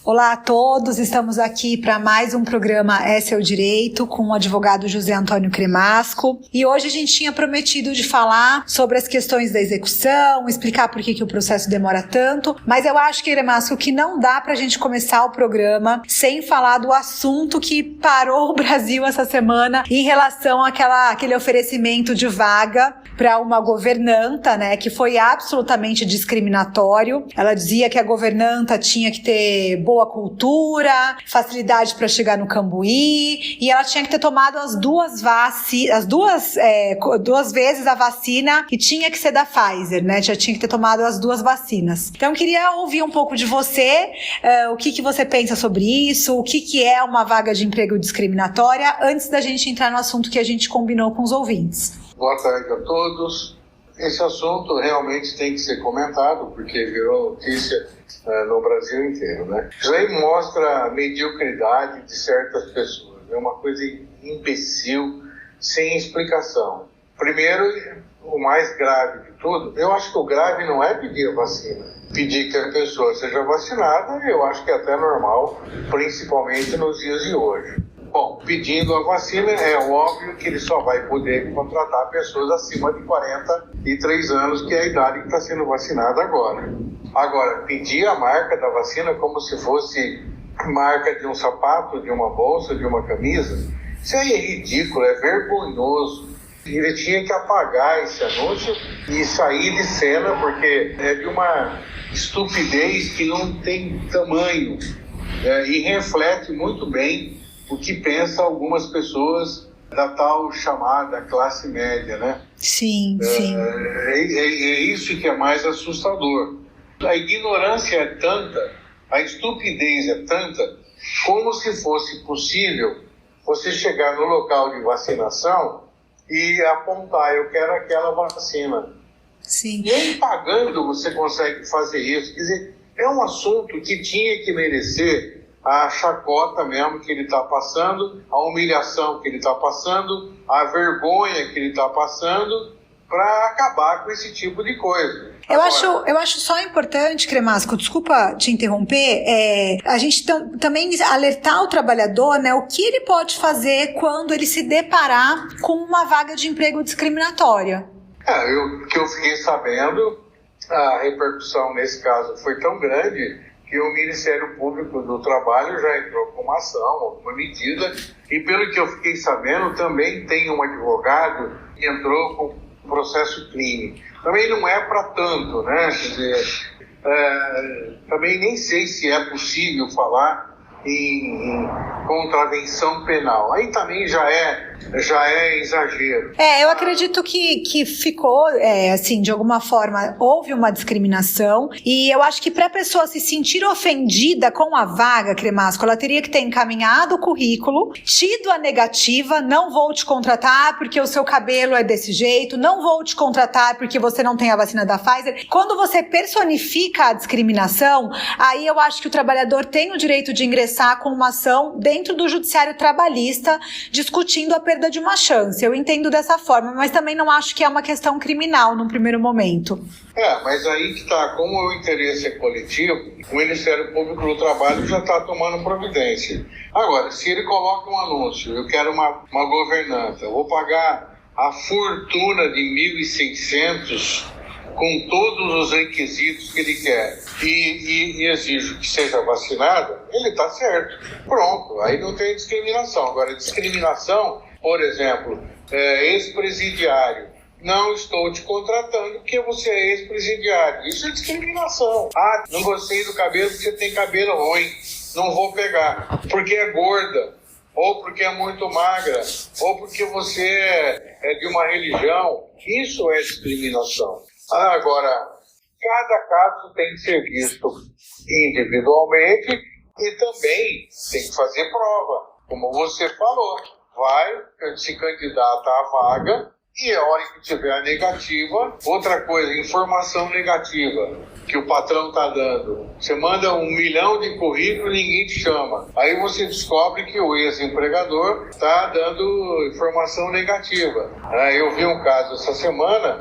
Olá a todos, estamos aqui para mais um programa Esse é o Direito com o advogado José Antônio Cremasco e hoje a gente tinha prometido de falar sobre as questões da execução, explicar por que o processo demora tanto, mas eu acho, Cremasco, que não dá para a gente começar o programa sem falar do assunto que parou o Brasil essa semana em relação àquele oferecimento de vaga para uma governanta, né, que foi absolutamente discriminatório. Ela dizia que a governanta tinha que ter boa cultura, facilidade para chegar no Cambuí, e ela tinha que ter tomado duas vezes a vacina e tinha que ser da Pfizer, né? Já tinha que ter tomado as duas vacinas. Então, eu queria ouvir um pouco de você, o que você pensa sobre isso, o que é uma vaga de emprego discriminatória, antes da gente entrar no assunto que a gente combinou com os ouvintes. Boa tarde a todos. Esse assunto realmente tem que ser comentado, porque virou notícia no Brasil inteiro, né? Isso aí mostra a mediocridade de certas pessoas. É uma coisa imbecil, sem explicação. Primeiro, o mais grave de tudo, eu acho que o grave não é pedir a vacina. Pedir que a pessoa seja vacinada, eu acho que é até normal, principalmente nos dias de hoje. Bom, pedindo a vacina, é óbvio que ele só vai poder contratar pessoas acima de 43 anos, que é a idade que está sendo vacinada agora. Agora, pedir a marca da vacina como se fosse marca de um sapato, de uma bolsa, de uma camisa, isso aí é ridículo, é vergonhoso. Ele tinha que apagar esse anúncio e sair de cena, porque é de uma estupidez que não tem tamanho, e reflete muito bem o que pensam algumas pessoas da tal chamada classe média, né? Sim, sim. É isso que é mais assustador. A ignorância é tanta, a estupidez é tanta, como se fosse possível você chegar no local de vacinação e apontar, eu quero aquela vacina. Sim. Nem pagando você consegue fazer isso. Quer dizer, é um assunto que tinha que merecer a chacota mesmo que ele está passando, a humilhação que ele está passando, a vergonha que ele está passando, para acabar com esse tipo de coisa. Eu acho só importante, Cremasco, desculpa te interromper, a gente também alertar o trabalhador, né, o que ele pode fazer quando ele se deparar com uma vaga de emprego discriminatória. Que eu fiquei sabendo, a repercussão nesse caso foi tão grande que o Ministério Público do Trabalho já entrou com uma ação, alguma medida, e pelo que eu fiquei sabendo, também tem um advogado que entrou com processo crime. Também não é para tanto, né? Quer dizer, também nem sei se é possível falar em contravenção penal. Aí também já é exagero. Eu acredito que ficou, assim, de alguma forma, houve uma discriminação, e eu acho que para a pessoa se sentir ofendida com a vaga, Cremasco, ela teria que ter encaminhado o currículo, tido a negativa, não vou te contratar porque o seu cabelo é desse jeito, não vou te contratar porque você não tem a vacina da Pfizer. Quando você personifica a discriminação, aí eu acho que o trabalhador tem o direito de ingressar com uma ação dentro do judiciário trabalhista, discutindo a perda de uma chance. Eu entendo dessa forma, mas também não acho que é uma questão criminal num primeiro momento. Mas aí que está, como o interesse é coletivo, o Ministério Público do Trabalho já está tomando providência. Agora, se ele coloca um anúncio, eu quero uma governanta, eu vou pagar a fortuna de 1.600 com todos os requisitos que ele quer e exijo que seja vacinado, ele está certo. Pronto, aí não tem discriminação. Agora, discriminação, por exemplo, ex-presidiário, não estou te contratando porque você é ex-presidiário. Isso é discriminação. Não gostei do cabelo porque você tem cabelo ruim, não vou pegar. Porque é gorda, ou porque é muito magra, ou porque você é de uma religião. Isso é discriminação. Agora, cada caso tem que ser visto individualmente e também tem que fazer prova. Como você falou, vai, se candidata à vaga e a hora que tiver a negativa, outra coisa, informação negativa que o patrão está dando. Você manda 1 milhão de currículos e ninguém te chama. Aí você descobre que o ex-empregador está dando informação negativa. Eu vi um caso essa semana,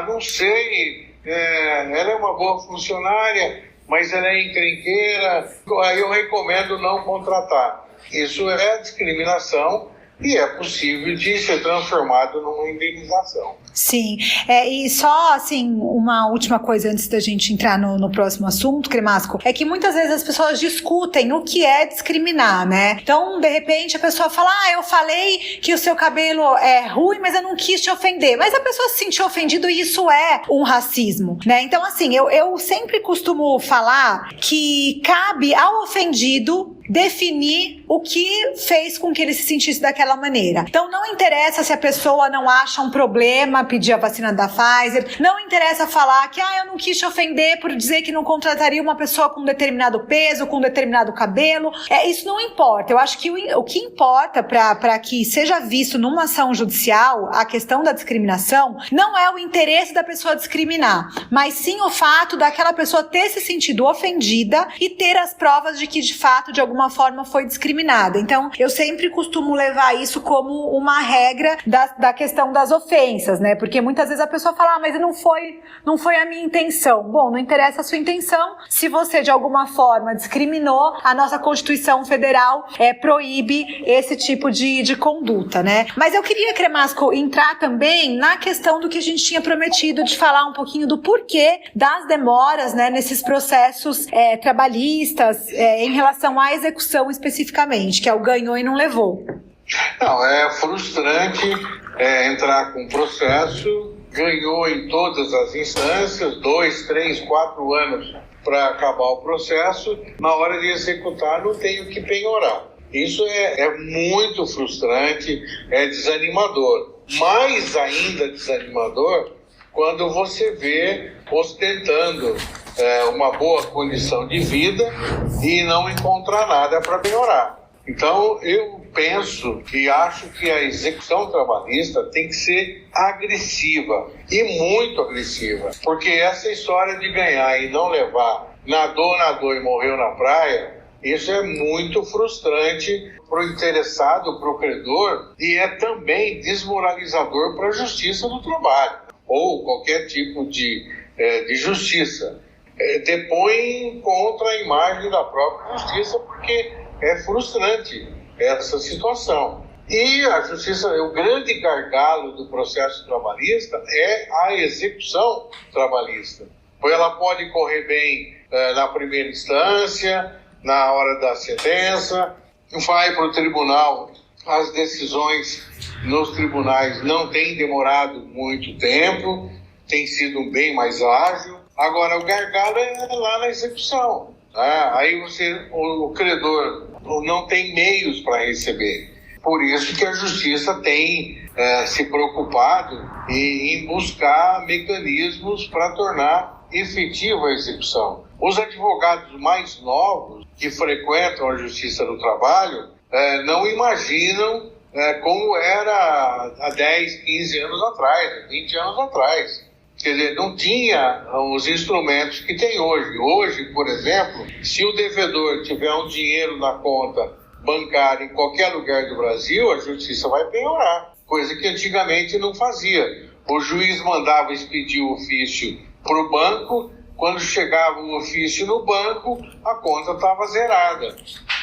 não sei, ela é uma boa funcionária, mas ela é encrenqueira, aí eu recomendo não contratar. Isso é discriminação e é possível de ser transformado numa indenização. Sim, e só assim, uma última coisa antes da gente entrar no próximo assunto, Cremasco, é que muitas vezes as pessoas discutem o que é discriminar, né? Então, de repente, a pessoa fala, eu falei que o seu cabelo é ruim, mas eu não quis te ofender. Mas a pessoa se sentiu ofendida e isso é um racismo, né? Então, assim, eu sempre costumo falar que cabe ao ofendido definir o que fez com que ele se sentisse daquela maneira. Então, não interessa se a pessoa não acha um problema pedir a vacina da Pfizer, não interessa falar que eu não quis te ofender por dizer que não contrataria uma pessoa com determinado peso, com determinado cabelo. Isso não importa. Eu acho que o que importa para que seja visto numa ação judicial a questão da discriminação não é o interesse da pessoa discriminar, mas sim o fato daquela pessoa ter se sentido ofendida e ter as provas de que de fato, de alguma forma, foi discriminada. Então, eu sempre costumo levar isso como uma regra da questão das ofensas, né? Porque muitas vezes a pessoa fala, mas não foi a minha intenção. Bom, não interessa a sua intenção. Se você, de alguma forma, discriminou, a nossa Constituição Federal proíbe esse tipo de conduta, né? Mas eu queria, Cremasco, entrar também na questão do que a gente tinha prometido de falar um pouquinho do porquê das demoras, né, nesses processos trabalhistas em relação à execução especificamente, que é o ganhou e não levou. Não, é frustrante entrar com processo, ganhou em todas as instâncias, 2, 3, 4 anos para acabar o processo, na hora de executar não tem o que penhorar. Isso é muito frustrante, é desanimador. Mais ainda desanimador quando você vê ostentando uma boa condição de vida e não encontrar nada para penhorar. Então, eu penso e acho que a execução trabalhista tem que ser agressiva, e muito agressiva, porque essa história de ganhar e não levar, nadou e morreu na praia, isso é muito frustrante para o interessado, para o credor, e é também desmoralizador para a justiça do trabalho, ou qualquer tipo de justiça. Depõe contra a imagem da própria justiça, porque é frustrante essa situação. E a justiça, o grande gargalo do processo trabalhista é a execução trabalhista. Ela pode correr bem na primeira instância, na hora da sentença, vai para o tribunal, as decisões nos tribunais não têm demorado muito tempo, tem sido bem mais ágil. Agora, o gargalo é lá na execução. Aí o credor não tem meios para receber. Por isso que a justiça tem se preocupado em buscar mecanismos para tornar efetiva a execução. Os advogados mais novos que frequentam a Justiça do Trabalho não imaginam como era há 10, 15 anos atrás, 20 anos atrás. Quer dizer, não tinha os instrumentos que tem hoje. Hoje, por exemplo, se o devedor tiver um dinheiro na conta bancária em qualquer lugar do Brasil, a justiça vai penhorar, coisa que antigamente não fazia. O juiz mandava expedir o ofício para o banco, quando chegava o ofício no banco, a conta estava zerada.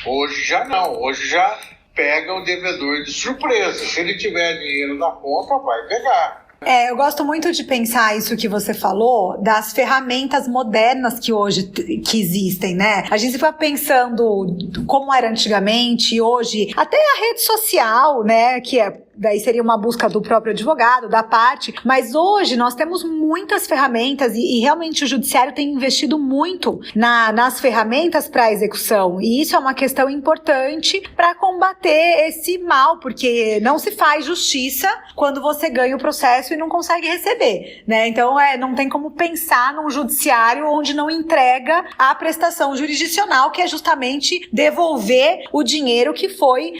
Hoje já não, hoje já pega o devedor de surpresa. Se ele tiver dinheiro na conta, vai pegar. Eu gosto muito de pensar isso que você falou, das ferramentas modernas que hoje que existem, né? A gente fica pensando como era antigamente e hoje, até a rede social, né, que daí seria uma busca do próprio advogado, da parte, mas hoje nós temos muitas ferramentas e realmente o judiciário tem investido muito nas ferramentas para execução, e isso é uma questão importante para combater esse mal, porque não se faz justiça quando você ganha o processo e não consegue receber, né? Então não tem como pensar num judiciário onde não entrega a prestação jurisdicional, que é justamente devolver o dinheiro que foi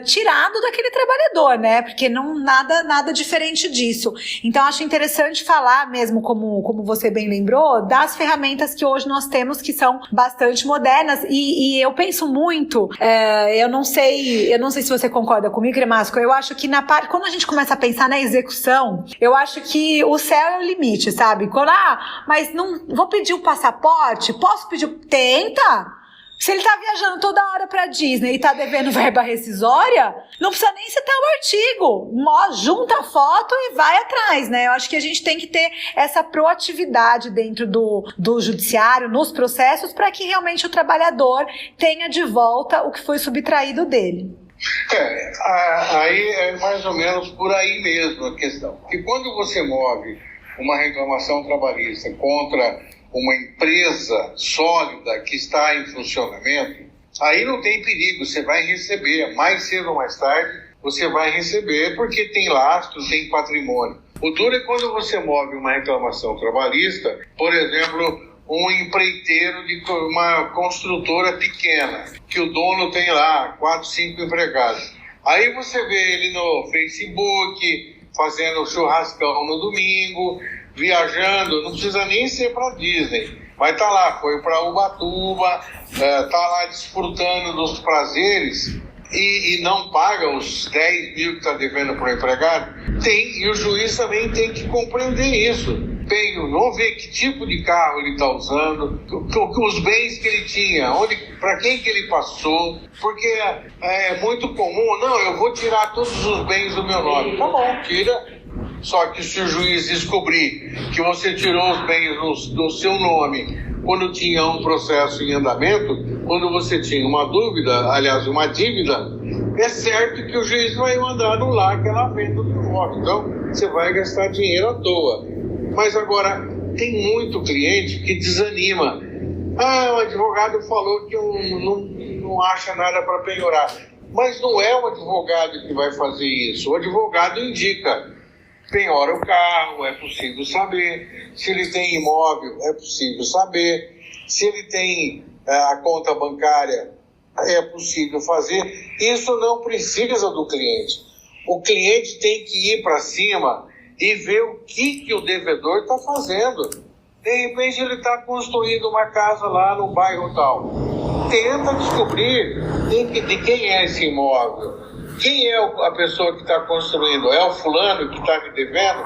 tirado daquele trabalhador, né? né? Porque nada diferente disso. Então, acho interessante falar mesmo, como você bem lembrou, das ferramentas que hoje nós temos, que são bastante modernas, e eu penso muito, eu não sei se você concorda comigo, Cremasco, eu acho que quando a gente começa a pensar na execução, eu acho que o céu é o limite, sabe? Mas não vou pedir o passaporte? Posso pedir? Tenta! Se ele tá viajando toda hora pra Disney e tá devendo verba rescisória, não precisa nem citar o artigo. Junta a foto e vai atrás, né? Eu acho que a gente tem que ter essa proatividade dentro do judiciário, nos processos, para que realmente o trabalhador tenha de volta o que foi subtraído dele. Aí é mais ou menos por aí mesmo a questão. Que quando você move uma reclamação trabalhista contra uma empresa sólida que está em funcionamento, aí não tem perigo, você vai receber, mais cedo ou mais tarde, você vai receber, porque tem lastro, tem patrimônio. O duro é quando você move uma reclamação trabalhista, por exemplo, um empreiteiro de uma construtora pequena, que o dono tem lá 4, 5 empregados. Aí você vê ele no Facebook, fazendo churrascão no domingo, viajando, não precisa nem ser para Disney, mas tá lá, foi para Ubatuba, tá lá desfrutando dos prazeres e não paga os 10 mil que está devendo para o empregado. E o juiz também tem que compreender isso. Vamos ver que tipo de carro ele está usando, os bens que ele tinha, para quem que ele passou, porque é muito comum, não, eu vou tirar todos os bens do meu nome. Tá bom, tira. Só que se o juiz descobrir que você tirou os bens do seu nome quando tinha um processo em andamento, quando você tinha uma dúvida, aliás, uma dívida, é certo que o juiz vai mandar anular aquela venda do imóvel. Então, você vai gastar dinheiro à toa. Mas agora, tem muito cliente que desanima. O advogado falou que não acha nada para penhorar. Mas não é o advogado que vai fazer isso. O advogado indica. Penhora o carro, é possível saber. Se ele tem imóvel, é possível saber. Se ele tem a conta bancária, é possível fazer. Isso não precisa do cliente. O cliente tem que ir para cima e ver o que o devedor está fazendo. De repente ele está construindo uma casa lá no bairro tal. Tenta descobrir de quem é esse imóvel. Quem é a pessoa que está construindo? É o fulano que está me devendo?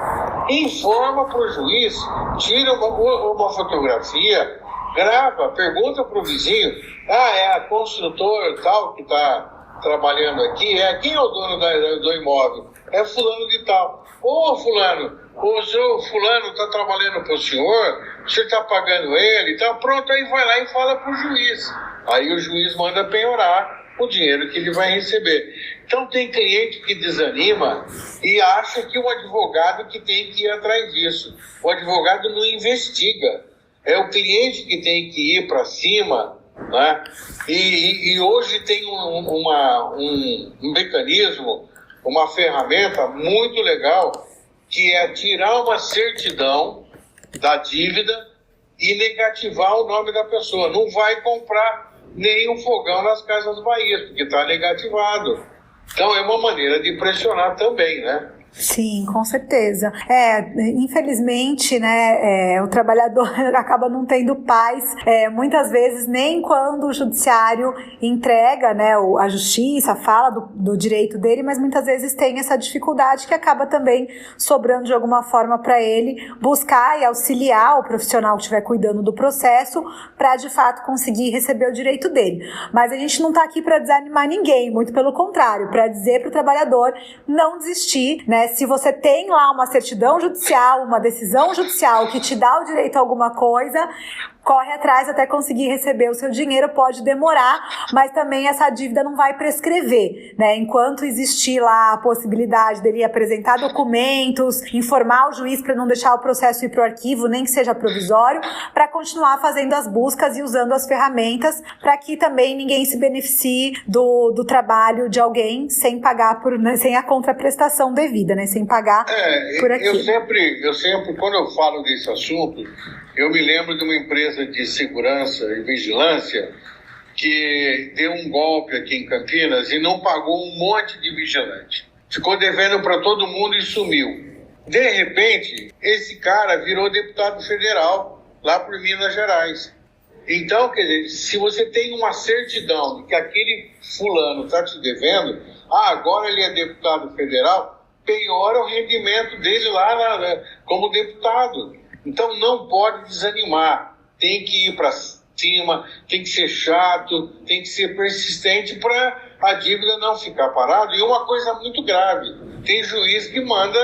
Informa para o juiz, tira uma fotografia, grava, pergunta para o vizinho. É a construtora tal que está trabalhando aqui. Quem é o dono do imóvel? É fulano de tal. Ô fulano, o seu fulano está trabalhando para o senhor está pagando ele e tal. Pronto, aí vai lá e fala para o juiz. Aí o juiz manda penhorar o dinheiro que ele vai receber. Então tem cliente que desanima e acha que o advogado que tem que ir atrás disso. O advogado não investiga. É o cliente que tem que ir para cima, né? E hoje tem um mecanismo, uma ferramenta muito legal, que é tirar uma certidão da dívida e negativar o nome da pessoa. Não vai comprar nenhum fogão nas Casas Bahia, porque está negativado. Então é uma maneira de pressionar também, né? Sim, com certeza. Infelizmente, né, o trabalhador acaba não tendo paz, muitas vezes nem quando o judiciário entrega, né, a justiça, fala do direito dele, mas muitas vezes tem essa dificuldade que acaba também sobrando de alguma forma para ele buscar e auxiliar o profissional que estiver cuidando do processo para de fato conseguir receber o direito dele. Mas a gente não está aqui para desanimar ninguém, muito pelo contrário, para dizer para o trabalhador não desistir, né? Se você tem lá uma certidão judicial, uma decisão judicial que te dá o direito a alguma coisa, corre atrás até conseguir receber o seu dinheiro. Pode demorar, mas também essa dívida não vai prescrever, né? Enquanto existir lá a possibilidade dele apresentar documentos, informar o juiz para não deixar o processo ir para o arquivo, nem que seja provisório, para continuar fazendo as buscas e usando as ferramentas para que também ninguém se beneficie do trabalho de alguém sem pagar sem a contraprestação devida, né? Sem pagar por aquilo. Eu sempre, quando eu falo desse assunto, eu me lembro de uma empresa de segurança e vigilância que deu um golpe aqui em Campinas e não pagou um monte de vigilante. ficou devendo para todo mundo e sumiu. De repente, esse cara virou deputado federal lá por Minas Gerais. Então, quer dizer, se você tem uma certidão de que aquele fulano está te devendo, agora ele é deputado federal, piora o rendimento dele lá como deputado. Então não pode desanimar, tem que ir para cima, tem que ser chato, tem que ser persistente para a dívida não ficar parada. E uma coisa muito grave, tem juiz que manda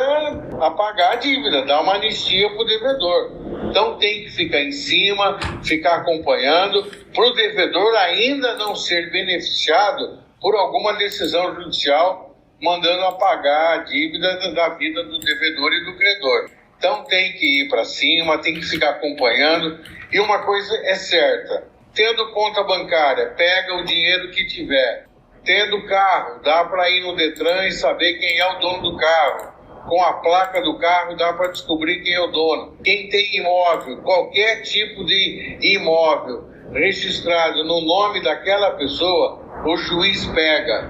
apagar a dívida, dar uma anistia para o devedor. Então tem que ficar em cima, ficar acompanhando, para o devedor ainda não ser beneficiado por alguma decisão judicial mandando apagar a dívida da vida do devedor e do credor. Então tem que ir para cima, tem que ficar acompanhando. E uma coisa é certa, tendo conta bancária, pega o dinheiro que tiver. Tendo carro, dá para ir no Detran e saber quem é o dono do carro. Com a placa do carro dá para descobrir quem é o dono. Quem tem imóvel, qualquer tipo de imóvel registrado no nome daquela pessoa, o juiz pega.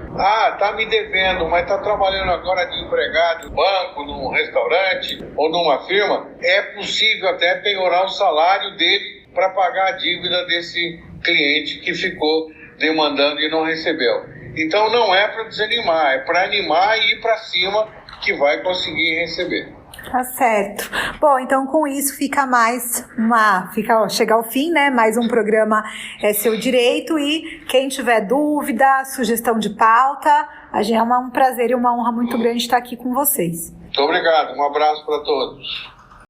Tá me devendo, mas tá trabalhando agora de empregado no banco, num restaurante ou numa firma. É possível até penhorar o salário dele para pagar a dívida desse cliente que ficou demandando e não recebeu. Então não é para desanimar, é para animar e ir para cima que vai conseguir receber. Tá certo. Bom, então com isso chega ao fim, né? Mais um programa É Seu Direito, e quem tiver dúvida, sugestão de pauta, é um prazer e uma honra muito grande estar aqui com vocês. Muito obrigado, um abraço para todos.